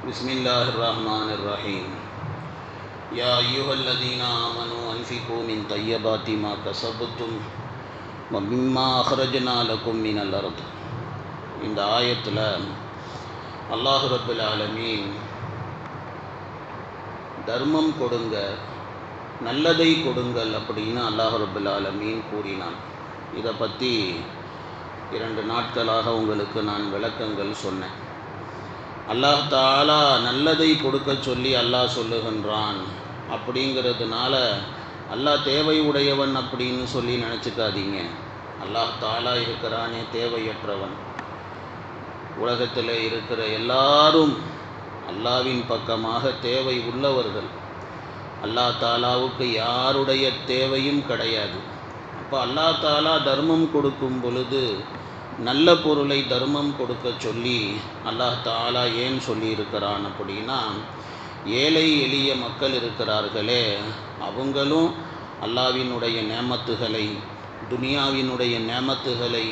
बिस्मिल्लाहिर्रहमानिर्रहीम। या अय्युहल्लज़ीना आमनू अनफ़िक़ू मिन तय्यबाति मा कसबतुम व मिम्मा अख़रजना लकुम मिनल अर्द। இந்த ஆயத்தில் அல்லாஹ் ரப்புல் ஆலமீன் தர்மம் கொடுங்க, நல்லதை கொடுங்கள் அப்படின்னு அல்லாஹ் ரப்புல் ஆலமீன் கூறினான். இதை பற்றி 2 நாட்களாக உங்களுக்கு நான் விளக்கங்கள் சொன்னேன். அல்லாஹ் தஆலா நல்லதை கொடுக்க சொல்லி அல்லாஹ் சொல்லுகின்றான். அப்படிங்கிறதுனால அல்லாஹ் தேவை உடையவன் அப்படின்னு சொல்லி நினச்சிக்காதீங்க. அல்லாஹ் தஆலா இருக்கிறானே தேவையற்றவன். உலகத்தில் இருக்கிற எல்லாரும் அல்லாஹ்வின் பக்கமாக தேவை உள்ளவர்கள். அல்லாஹ் தஆலாவுக்கு யாருடைய தேவையும் கிடையாது. அப்போ அல்லாஹ் தஆலா தர்மம் கொடுக்கும் பொழுது நல்ல பொருளை தர்மம் கொடுக்க சொல்லி அல்லாஹ் தஆலா ஏன் சொல்லியிருக்கிறான் அப்படின்னா, ஏழை எளிய மக்கள் இருக்கிறார்களே, அவங்களும் அல்லாஹ்வினுடைய நேமத்துகளை, துனியாவினுடைய நேமத்துகளை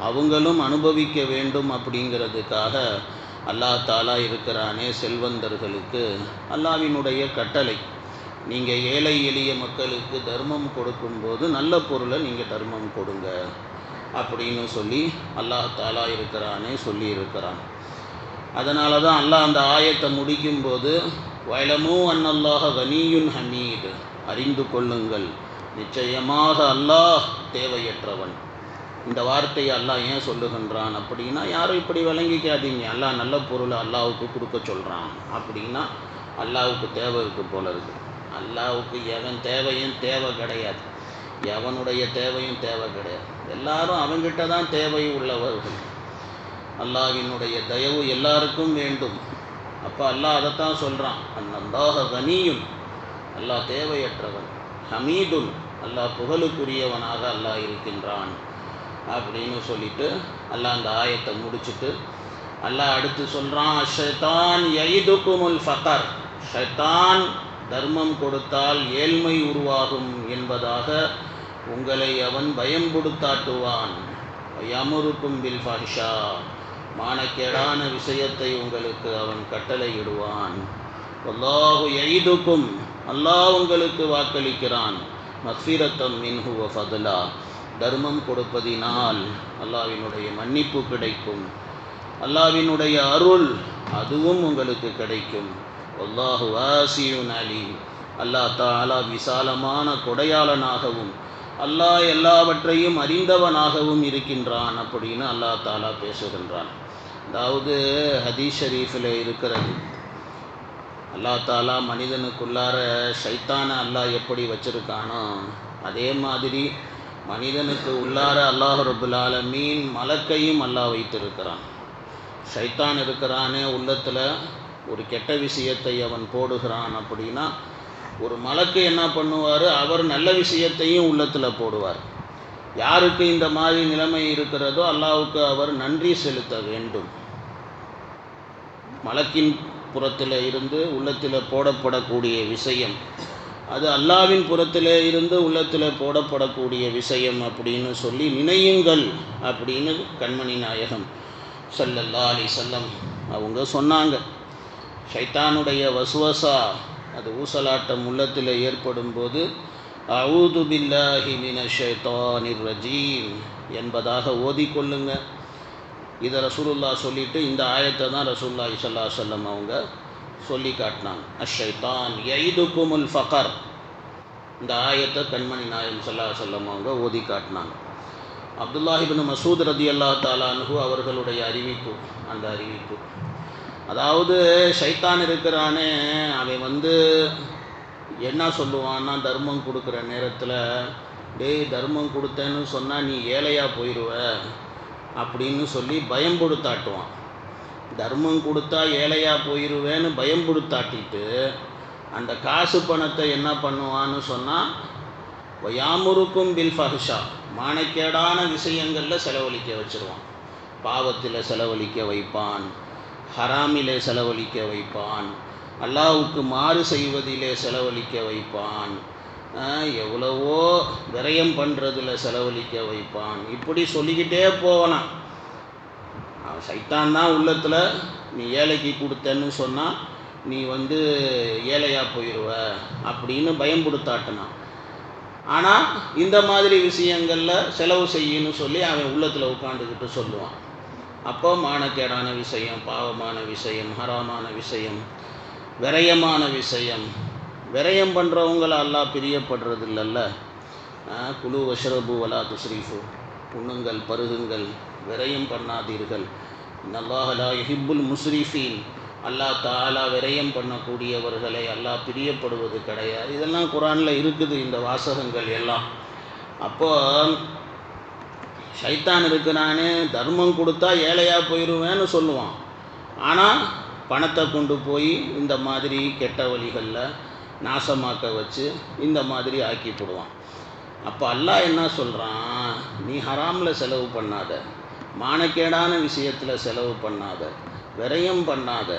அவங்களும் அனுபவிக்க வேண்டும் அப்படிங்கிறதுக்காக அல்லாஹ் தஆலா இருக்கிறானே செல்வந்தர்களுக்கு அல்லாஹ்வினுடைய கட்டளை, நீங்கள் ஏழை எளிய மக்களுக்கு தர்மம் கொடுக்கும்போது நல்ல பொருளை நீங்கள் தர்மம் கொடுங்க அப்படின்னு சொல்லி அல்லாஹ் தஆலா இருக்கிறானே சொல்லி இருக்கிறான். அதனால தான் அல்லாஹ் அந்த ஆயத்தை முடிக்கும்போது வயலமூ அன்னல்லாஹ கனியுன் ஹமீத், அறிந்து கொள்ளுங்கள் நிச்சயமாக அல்லாஹ் தேவையற்றவன். இந்த வார்த்தையை அல்லாஹ் ஏன் சொல்லுகின்றான் அப்படின்னா, யாரும் இப்படி விளங்கிக்காதீங்க அல்லாஹ் நல்ல பொருளை அல்லாஹ்வுக்கு கொடுக்க சொல்கிறான் அப்படின்னா அல்லாஹ்வுக்கு தேவை இருக்குது போல இருக்குது. அல்லாஹ்வுக்கு எவன் தேவையும் தேவை கிடையாது, எவனுடைய தேவையும் தேவை கிடையாது. எல்லாரும் அவங்கிட்ட தான் தேவை உள்ளவர்கள். அல்லாஹ்வினுடைய தயவு எல்லாருக்கும் வேண்டும். அப்போ அல்லாஹ் அதைத்தான் சொல்கிறான், அன்னல்லாஹ கனியுன், அல்லாஹ் தேவையற்றவன், ஹமீதுன், அல்லாஹ் புகழுக்குரியவனாக அல்லாஹ் இருக்கின்றான் அப்படின்னு சொல்லிட்டு அல்லாஹ் அந்த ஆயத்தை முடிச்சுட்டு அல்லாஹ் அடுத்து சொல்கிறான், ஷைத்தான் யஇதுகுமுல் ஃபக்ர், ஷைத்தான் தர்மம் கொடுத்தால் ஏழ்மை உருவாகும் என்பதாக உங்களை அவன் பயம்படுத்தாட்டுவான். யமுருக்கும் பில் ஃபஹ்ஷா, மானக்கேடான விஷயத்தை உங்களுக்கு அவன் கட்டளையிடுவான். வல்லாஹு யஇதுக்கும், அல்லாஹ் உங்களுக்கு வாக்களிக்கிறான், மக்ஃபிரத்தம் மின்ஹு வ ஃபத்லா, தர்மம் கொடுப்பதினால் அல்லாஹ்வினுடைய மன்னிப்பு கிடைக்கும், அல்லாஹ்வினுடைய அருள் அதுவும் உங்களுக்கு கிடைக்கும். வல்லாஹு வாசியுன் அலீம், அல்லாஹ் தஆலா விசாலமான கொடையாளனாகவும் அல்லாஹ் எல்லாவற்றையும் அறிந்தவனாகவும் இருக்கின்றான் அப்படின்னு அல்லாஹ் தஆலா பேசுகின்றான். அதாவது ஹதீஸ் ஷரீஃபில் இருக்கிறது, அல்லாஹ் தஆலா மனிதனுக்குள்ளார ஷைத்தானை அல்லாஹ் எப்படி வச்சிருக்கானோ அதே மாதிரி மனிதனுக்கு உள்ளார அல்லாஹ் ரப்புல் ஆலமீன் மலக்கையும் அல்லாஹ் வைத்திருக்கிறான். ஷைத்தான் இருக்கிறானே உள்ளத்தில் ஒரு கெட்ட விஷயத்தை அவன் போடுகிறான் அப்படின்னா ஒரு மலக்கு என்ன பண்ணுவார், அவர் நல்ல விஷயத்தையும் உள்ளத்தில் போடுவார். யாருக்கு இந்த மாதிரி நிலைமை இருக்கிறதோ அல்லாஹ்வுக்கு அவர் நன்றி செலுத்த வேண்டும். மலக்கின் புறத்தில் இருந்து உள்ளத்தில் போடப்படக்கூடிய விஷயம் அது அல்லாஹ்வின் புறத்தில் இருந்து உள்ளத்தில் போடப்படக்கூடிய விஷயம் அப்படின்னு சொல்லி நினையுங்கள் அப்படின்னு கண்மணி நாயகம் ஸல்லல்லாஹு அலைஹி வஸல்லம் அவங்க சொன்னாங்க. ஷைத்தானுடைய வஸ்வஸா, அது ஊசலாட்டம் உள்ளத்தில் ஏற்படும் போது அஊது பில்லாஹி மினஷ் ஷைத்தானிர் ரஜீம் என்பதாக ஓதிக்கொள்ளுங்க. இதை ரசூலுல்லாஹ் சொல்லிவிட்டு இந்த ஆயத்தை தான் ரசூலுல்லாஹி ஸல்லல்லாஹு அலைஹி வஸல்லம் அவங்க சொல்லி காட்டினாங்க. அஷ்-ஷைத்தான் யஇதுகுமுல் ஃபக்ர், இந்த ஆயத்தை கண்மணி நாயகம் ஸல்லல்லாஹு அலைஹி வஸல்லம் அவங்க ஓதி காட்டினாங்க. அப்துல்லாஹ் இப்னு மஸ்ஊத் ரலியல்லாஹு தஆலா அன்ஹு அவர்களுடைய அறிவிப்பு, அந்த அறிவிப்பு அதாவது ஷைத்தான் இருக்கிறானே அவன் என்ன சொல்லுவான்னா, தர்மம் கொடுக்குற நேரத்தில் டேய் தர்மம் கொடுத்தேன்னு சொன்னால் நீ ஏழையாக போயிடுவ அப்படின்னு சொல்லி பயம்படுத்தாட்டுவான். தர்மம் கொடுத்தா ஏழையாக போயிடுவேன்னு பயம்படுத்தாட்டிட்டு அந்த காசு பணத்தை என்ன பண்ணுவான்னு சொன்னால் வயாமுருக்கும் பில் ஃபஹ்ஷா, மானக்கேடான விஷயங்களில் செலவழிக்க வச்சுருவான். பாவத்தில் செலவழிக்க வைப்பான், ஹராமிலே செலவழிக்க வைப்பான், அல்லாஹ்வுக்கு மாறு செய்வதிலே செலவழிக்க வைப்பான், எவ்வளவோ விரயம் பண்ணுறதுல செலவழிக்க வைப்பான். இப்படி சொல்லிக்கிட்டே போகலாம். சைத்தான் தான் உள்ளத்தில் நீ ஏழைக்கு கொடுத்தன்னு சொன்னால் நீ ஏழையாக போயிடுவ அப்படின்னு பயம்படுத்தாட்டினான். ஆனால் இந்த மாதிரி விஷயங்களில் செலவு செய்யணும்னு சொல்லி அவன் உள்ளத்தில் உட்காந்துக்கிட்டு சொல்லுவான். அப்போ மானக்கேடான விஷயம், பாவமான விஷயம், ஹராமான விஷயம், விரயமான விஷயம். விரயம் பண்ணுறவங்கள அல்லாஹ் பிரியப்படுறது இல்லைல்ல. குலு வஷ்ரபு வலா துஸ்ரீஃபு, உண்ணுங்கள் பருகுங்கள், விரயம் பண்ணாதீர்கள். இன்னல்லாஹ் லா யுஹிப்புல் முஸ்ரிஃபீன், அல்லாஹ் தஆலா விரயம் பண்ணக்கூடியவர்களை அல்லாஹ் பிரியப்படுவது கிடையாது. இதெல்லாம் குர்ஆனில் இருக்குது இந்த வாசகங்கள் எல்லாம். அப்போ ஷைத்தான் இருக்கிறானே தர்மம் கொடுத்தா ஏழையாக போயிடுவேன்னு சொல்லுவான். ஆனால் பணத்தை கொண்டு போய் இந்த மாதிரி கெட்ட வழிகளில் நாசமாக்க வச்சு இந்த மாதிரி ஆக்கி போடுவான். அப்போ அல்லாஹ் என்ன சொல்கிறான், நீ ஹராமில் செலவு பண்ணாத, மானக்கேடான விஷயத்தில் செலவு பண்ணாத, விரயம் பண்ணாத,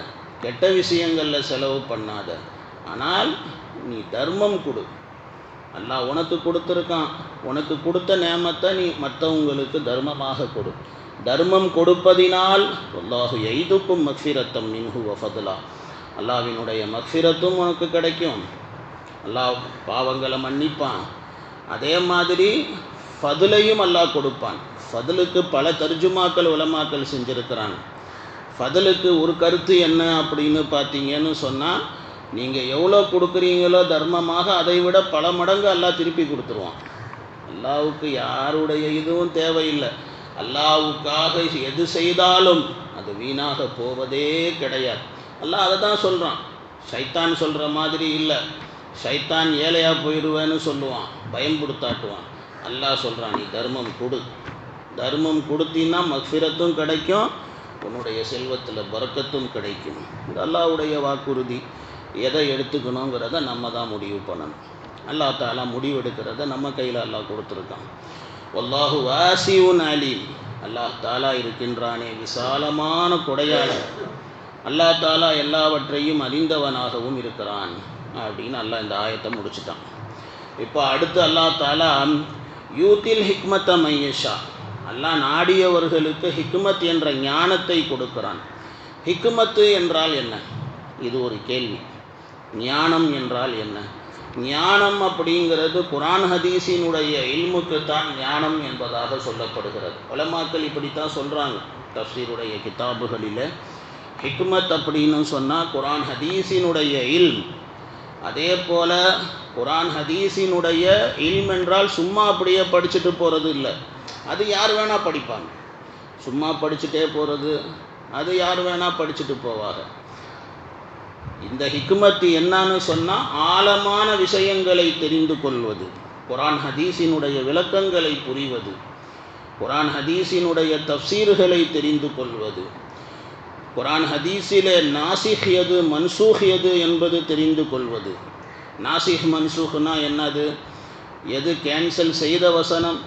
கெட்ட விஷயங்களில் செலவு பண்ணாத, ஆனால் நீ தர்மம் கொடு. அல்லாஹ் உனக்கு கொடுத்துருக்கான், உனக்கு கொடுத்த நேமத்தை நீ மற்றவங்களுக்கு தர்மமாக கொடு. தர்மம் கொடுப்பதினால் அல்லாஹு யைதுக்கும் மக்ஃபிரத்தம் மின்ஹு வ ஃபதுலா, அல்லாஹ்வினுடைய மக்ஃபிரத்தும் உனக்கு கிடைக்கும், அல்லாஹ் பாவங்களை மன்னிப்பான். அதே மாதிரி ஃபதுலையும் அல்லாஹ் கொடுப்பான். ஃபதுலுக்கு பல தர்ஜுமாக்கள் உலமாக்கள் செஞ்சுருக்கிறாங்க. ஃபதுலுக்கு ஒரு கருத்து என்ன அப்படின்னு பார்த்தீங்கன்னு சொன்னால், நீங்கள் எவ்வளோ கொடுக்குறீங்களோ தர்மமாக அதை விட பல மடங்கு அல்லாஹ் திருப்பி கொடுத்துருவான். அல்லாஹ்வுக்கு யாருடைய இதுவும் தேவையில்லை. அல்லாஹ்வுக்காக எது செய்தாலும் அது வீணாக போவதே கிடையாது. அல்லாஹ் அதை தான் சொல்கிறான். ஷைத்தான் சொல்கிற மாதிரி இல்லை. ஷைத்தான் ஏழையாக போயிடுவேன்னு சொல்லுவான், பயம்படுத்தாட்டுவான். அல்லாஹ் சொல்கிறான், நீ தர்மம் கொடு. தர்மம் கொடுத்தீன்னா மக்ஃபிரத்தும் கிடைக்கும், உன்னுடைய செல்வத்தில் பரக்கத்தும் கிடைக்கும். இது அல்லாஹ்வுடைய வாக்குறுதி. எதை எடுத்துக்கணுங்கிறத நம்ம தான் முடிவு பண்ணணும். அல்லாஹ் தஆலா முடிவெடுக்கிறத நம்ம கையில் அல்லாஹ் கொடுத்துருக்கான். வல்லாஹு வாசிஉன் அலீம், அல்லாஹ் தஆலா இருக்கின்றானே விசாலமான கொடையாளர். அல்லாஹ் தஆலா எல்லாவற்றையும் அறிந்தவனாகவும் இருக்கிறான் அப்படின்னு அல்லாஹ் இந்த ஆயத்தை முடிச்சுட்டான். இப்போ அடுத்து அல்லாஹ் தஆலா யூத்தில் ஹிக்மத்த மையஷா, அல்லாஹ் நாடியவர்களுக்கு ஹிக்மத் என்ற ஞானத்தை கொடுக்கிறான். ஹிக்மத்து என்றால் என்ன? இது ஒரு கேள்வி. ஞானம் என்றால் என்ன? ஞானம் அப்படிங்கிறது குர்ஆன் ஹதீஸினுடைய இல்முக்குத்தான் ஞானம் என்பதாக சொல்லப்படுகிறது. உலமாக்கள் இப்படித்தான் சொல்கிறாங்க தஃப்சீருடைய கிதாபுகளில். ஹிக்மத் அப்படின்னு சொன்னால் குர்ஆன் ஹதீஸினுடைய இல்ம். அதே போல் குர்ஆன் ஹதீஸினுடைய இல்ம் என்றால் சும்மா அப்படியே படிச்சுட்டு போகிறது இல்லை. அது யார் வேணால் படிப்பாங்க. சும்மா படிச்சுட்டே போகிறது அது யார் வேணால் படிச்சுட்டு போவாங்க. இந்த ஹிக்மத்து என்னன்னு சொன்னால் ஆழமான விஷயங்களை தெரிந்து கொள்வது, குர்ஆன் ஹதீஸினுடைய விளக்கங்களை புரிவது, குர்ஆன் ஹதீஸினுடைய தஃப்சீர்களை தெரிந்து கொள்வது, குர்ஆன் ஹதீஸிலே நாசிஹ் எது மன்சூஹ் எது என்பது தெரிந்து கொள்வது. நாசிஹ் மன்சூஹ்னா என்னது? எது கேன்சல் செய்த வசனம்,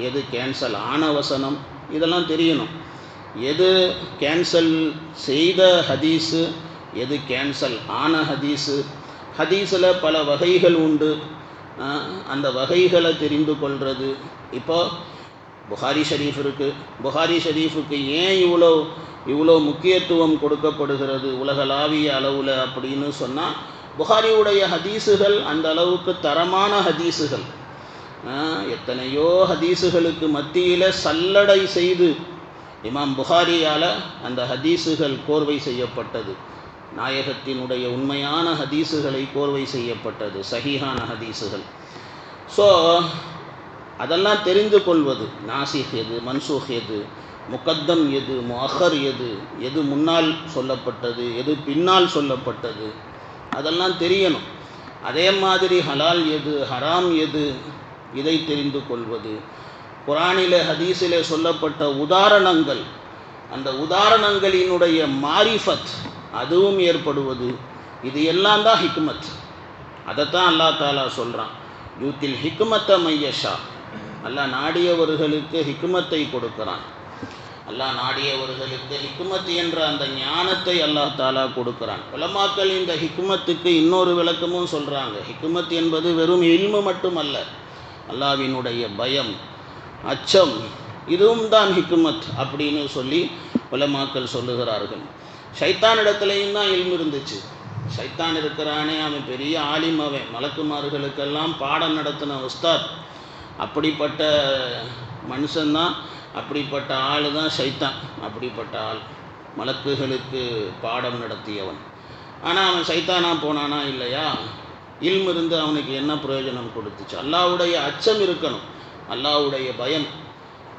எது கேன்சல் ஆன வசனம், இதெல்லாம் தெரியணும். எது கேன்சல் செய்த ஹதீஸு, எது கேன்சல் ஆன ஹதீஸு. ஹதீஸில் பல வகைகள் உண்டு, அந்த வகைகளை தெரிந்து கொள்வது. இப்போ புகாரி ஷரீஃப் இருக்குது. புகாரி ஷரீஃபுக்கு ஏன் இவ்வளோ முக்கியத்துவம் கொடுக்கப்படுகிறது உலகளாவிய அளவில் அப்படின்னு சொன்னால், புகாரியுடைய ஹதீஸுகள் அந்த அளவுக்கு தரமான ஹதீஸுகள். எத்தனையோ ஹதீஸுகளுக்கு மத்தியில் சல்லடை செய்து இமாம் புகாரியால் அந்த ஹதீஸுகள் கோர்வை செய்யப்பட்டது. நாயகத்தினுடைய உண்மையான ஹதீஸுகளை கோர்வை செய்யப்பட்டது, சஹீஹான ஹதீஸுகள். ஸோ அதெல்லாம் தெரிந்து கொள்வது, நாசிஹ் எது மன்சூஹ் எது, முகத்தம் எது முஅக்கர் எது, எது முன்னால் சொல்லப்பட்டது எது பின்னால் சொல்லப்பட்டது, அதெல்லாம் தெரியணும். அதே மாதிரி ஹலால் எது ஹராம் எது, இதை தெரிந்து கொள்வது. குர்ஆனிலே ஹதீஸிலே சொல்லப்பட்ட உதாரணங்கள், அந்த உதாரணங்களினுடைய மாரிஃபத் அதுவும் ஏற்படுவது. இது எல்லாம் தான் ஹிக்மத். அதைத்தான் அல்லாஹ் தஆலா சொல்கிறான், யூத்தில் ஹிக்மத்த மையஷா, அல்லாஹ் நாடியவர்களுக்கு ஹிக்மத்தை கொடுக்கிறான். அல்லாஹ் நாடியவர்களுக்கு ஹிக்மத் என்ற அந்த ஞானத்தை அல்லாஹ் தஆலா கொடுக்கிறான். உலமாக்கள் இந்த ஹிக்மத்துக்கு இன்னொரு விளக்கமும் சொல்கிறாங்க. ஹிக்மத் என்பது வெறும் இல்மு மட்டுமல்ல, அல்லாஹ்வினுடைய பயம், அச்சம், இதுவும் தான் ஹிக்மத் அப்படின்னு சொல்லி உலமாக்கள் சொல்லுகிறார்கள். ஷைத்தான் இடத்துலையும் தான் இல்மு இருந்துச்சு. ஷைத்தான் இருக்கிறானே, அவன் பெரிய ஆலிம், அவன் மலக்குமார்களுக்கெல்லாம் பாடம் நடத்தின உஸ்தாத். அப்படிப்பட்ட மனுஷன்தான், அப்படிப்பட்ட ஆள் தான் ஷைத்தான். அப்படிப்பட்ட ஆள் மலக்குகளுக்கு பாடம் நடத்தியவன். ஆனால் அவன் ஷைத்தானா போனானா இல்லையா? இல்மு இருந்து அவனுக்கு என்ன பிரயோஜனம் கொடுத்துச்சு? அல்லாஹ்வுடைய அச்சம் இருக்கணும், அல்லாஹ்வுடைய பயம்.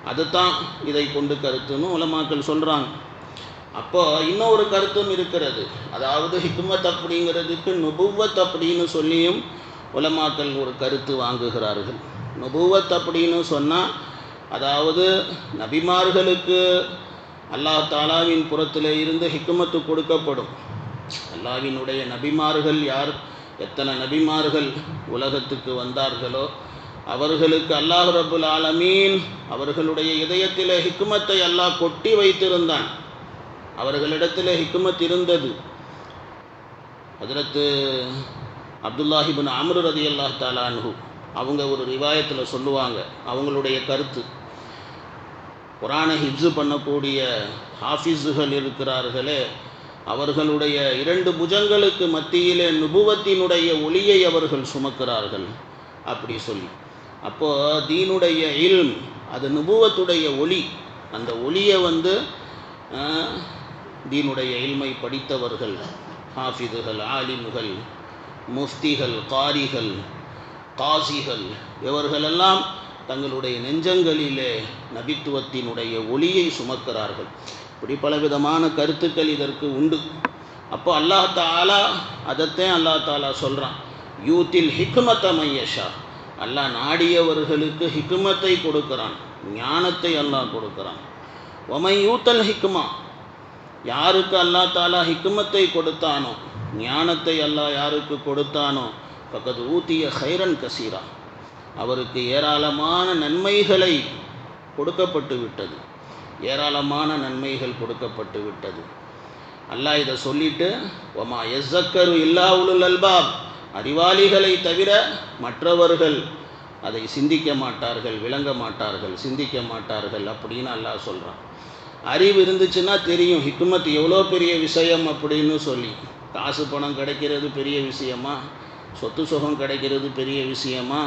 அதுதான் இதை கொண்டு கருத்துன்னு உலமாக்கள் சொல்கிறாங்க. அப்போ இன்னொரு கருத்தும் இருக்கிறது. அதாவது ஹிக்மத் அப்படிங்கிறதுக்கு நுபுவத் அப்படின்னு சொல்லியும் உலமாக்கள் ஒரு கருத்து வாங்குகிறார்கள். நுபுவத் அப்படின்னு சொன்னால், அதாவது நபிமார்களுக்கு அல்லாஹ் தாலாவின் புறத்தில் இருந்து ஹிக்மத்து கொடுக்கப்படும். அல்லாஹ்வினுடைய நபிமார்கள் யார், எத்தனை நபிமார்கள் உலகத்துக்கு வந்தார்களோ அவர்களுக்கு அல்லாஹ் ரப்புல் ஆலமீன் அவர்களுடைய இதயத்தில் ஹிக்மத்தை அல்லாஹ் கொட்டி வைத்திருந்தான். அவர்களிடத்தில் ஹிக்மத் இருந்தது. ஹஜ்ரத் அப்துல்லாஹ் இப்னு அம்ர் ரலியல்லாஹு தஆலா அன்ஹு அவங்க ஒரு ரிவாயத்தில் சொல்லுவாங்க, அவங்களுடைய கருத்து, குர்ஆனை ஹிஃப்ஸ் பண்ணக்கூடிய ஹாஃபிஸுகள் இருக்கிறார்களே, அவர்களுடைய 2 புஜங்களுக்கு மத்தியிலே நுபுவத்தினுடைய ஒளியை அவர்கள் சுமக்கிறார்கள் அப்படி சொல்லி. அப்போது தீனுடைய இல்ம் அது நுபுவத்துடைய ஒளி. அந்த ஒளியை தீனுடைய இல்மை படித்தவர்கள், ஹாஃபிதுகள், ஆலிம்கள், முஃப்திகள், காரிகள், காசிகள், இவர்களெல்லாம் தங்களுடைய நெஞ்சங்களிலே நபித்துவத்தினுடைய ஒளியை சுமக்கிறார்கள். இப்படி பலவிதமான கருத்துக்கள் இதற்கு உண்டு. அப்போ அல்லாஹ் தஆலா அதைத்தான் அல்லாஹ் தஆலா சொல்கிறான், யூத்தில் ஹிக்மத மையஷா. அல்லாஹ் நாடியவர்களுக்கு ஹிக்மத்தை கொடுக்குறான், ஞானத்தை அல்லாஹ் கொடுக்குறான். ஒமை யூத்தல் ஹிக்மா, யாருக்கு அல்லாஹ் தாலா ஹிக்மத்தை கொடுத்தானோ, ஞானத்தை அல்லாஹ் யாருக்கு கொடுத்தானோ, ஃபக்கத் ஊத்திய ஹைரன் கசீரா, அவருக்கு ஏராளமான நன்மைகளை கொடுக்கப்பட்டு விட்டது, ஏராளமான நன்மைகள் கொடுக்கப்பட்டு விட்டது. அல்லாஹ் இதை சொல்லிட்டு, ஒமா யஸ்ஸக்கரு இல்லா உலுல் அல்பாப், அறிவாளிகளை தவிர மற்றவர்கள் அதை சிந்திக்க மாட்டார்கள், விளங்க மாட்டார்கள், சிந்திக்க மாட்டார்கள் அப்படின்னு அல்லாஹ் சொல்கிறான். அறிவு இருந்துச்சுன்னா தெரியும் ஹிக்மத் எவ்வளோ பெரிய விஷயம் அப்படின்னு சொல்லி. காசு பணம் கிடைக்கிறது பெரிய விஷயமா? சொத்து சுகம் கிடைக்கிறது பெரிய விஷயமா?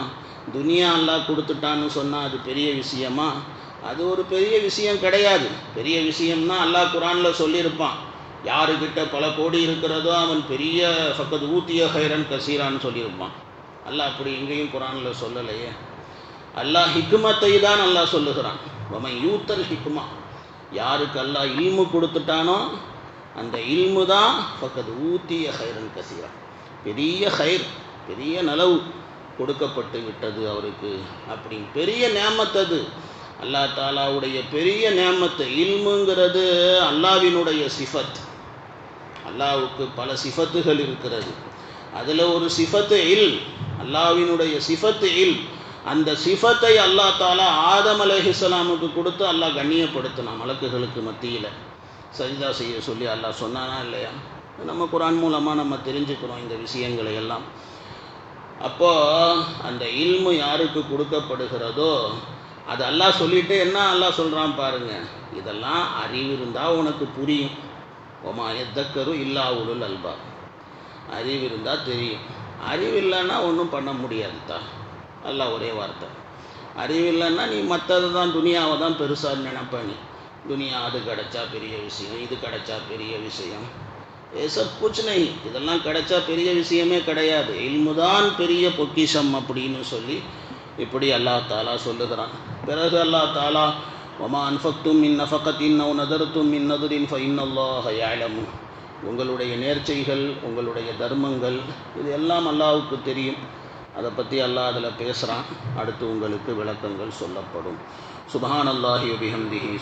துனியா அல்லாஹ் கொடுத்துட்டான்னு சொன்னால் அது பெரிய விஷயமா? அது ஒரு பெரிய விஷயம் கிடையாது. பெரிய விஷயம்னா அல்லாஹ் குர்ஆனில் சொல்லியிருப்பான், யாருக்கிட்ட பல கோடி இருக்கிறதோ அவன் பெரிய ஃபக்கத் ஊத்திய ஹைரன் கசீரான்னு சொல்லியிருப்பான். அல்லாஹ் அப்படி எங்கேயும் குர்ஆனில் சொல்லலையே. அல்லாஹ் ஹிக்மத்தை தான் அல்லாஹ் சொல்லுகிறான். வமன் யூத்தல் ஹிக்மா, யாருக்கு அல்லாஹ் இல்மு கொடுத்துட்டானோ அந்த இல்மு தான் ஃபக்கத் ஊத்திய ஹைரன் கசீரா, பெரிய ஹைர், பெரிய நலவு கொடுக்கப்பட்டு விட்டது அவருக்கு. அப்படி பெரிய நேமத் அது, அல்லாஹ் தாலாவுடைய பெரிய நேமத்து. இல்முங்கிறது அல்லாஹ்வினுடைய சிஃபத். அல்லாஹ்வுக்கு பல சிஃபத்துகள் இருக்கிறது, அதில் ஒரு சிஃபத்து இல், அல்லாஹ்வினுடைய சிஃபத்து இல். அந்த சிஃபத்தை அல்லாஹ் தாலா ஆதம் அலைஹிஸ்ஸலாமுக்கு கொடுத்து அல்லாஹ் கண்ணியப்படுத்தினான். மலக்குகளுக்கு மத்தியில் சஜ்தா செய்ய சொல்லி அல்லாஹ் சொன்னானா இல்லையா? நம்ம குர்ஆன் மூலமாக நம்ம தெரிஞ்சுக்கிறோம் இந்த விஷயங்களை எல்லாம். அப்போது அந்த இல்மு யாருக்கு கொடுக்கப்படுகிறதோ அது அல்லாஹ் சொல்லிட்டு என்ன அல்லாஹ் சொல்கிறான் பாருங்கள், இதெல்லாம் அறிவு இருந்தால் உனக்கு புரியும். ஒமா யத்தக்கரு இல்லா உலுல் அல்பாப், அறிவு இருந்தால் தெரியும், அறிவு இல்லைன்னா ஒன்றும் பண்ண முடியாது தான். அல்லாஹ் ஒரே வார்த்தை, அறிவு இல்லைன்னா நீ மற்றது தான் துனியாவை தான் பெருசாக நினைப்ப. நீ துனியா அது கிடைச்சா பெரிய விஷயம், இது கிடைச்சா பெரிய விஷயம், சப் குச் நஹி, இதெல்லாம் கிடைச்சா பெரிய விஷயமே கிடையாது, இல்முதான் பெரிய பொக்கிஷம் அப்படின்னு சொல்லி இப்படி அல்லாஹ் தாலா சொல்லுகிறான். பிறகு அல்லாஹ் தாலா வமா அன்ஃபக்தும் மின் நஃபகத்தின் அவ் நதர்தும் மின் நதுரின் ஃபஇன்னல்லாஹ யஅலமு, உங்களுடைய நேர்ச்சைகள், உங்களுடைய தர்மங்கள், இது எல்லாம் அல்லாஹ்வுக்கு தெரியும். அதை பற்றி அல்லாஹ் அதில் பேசுகிறான். அடுத்து உங்களுக்கு விளக்கங்கள் சொல்லப்படும். சுப்ஹானல்லாஹி வ பிஹம்திஹி.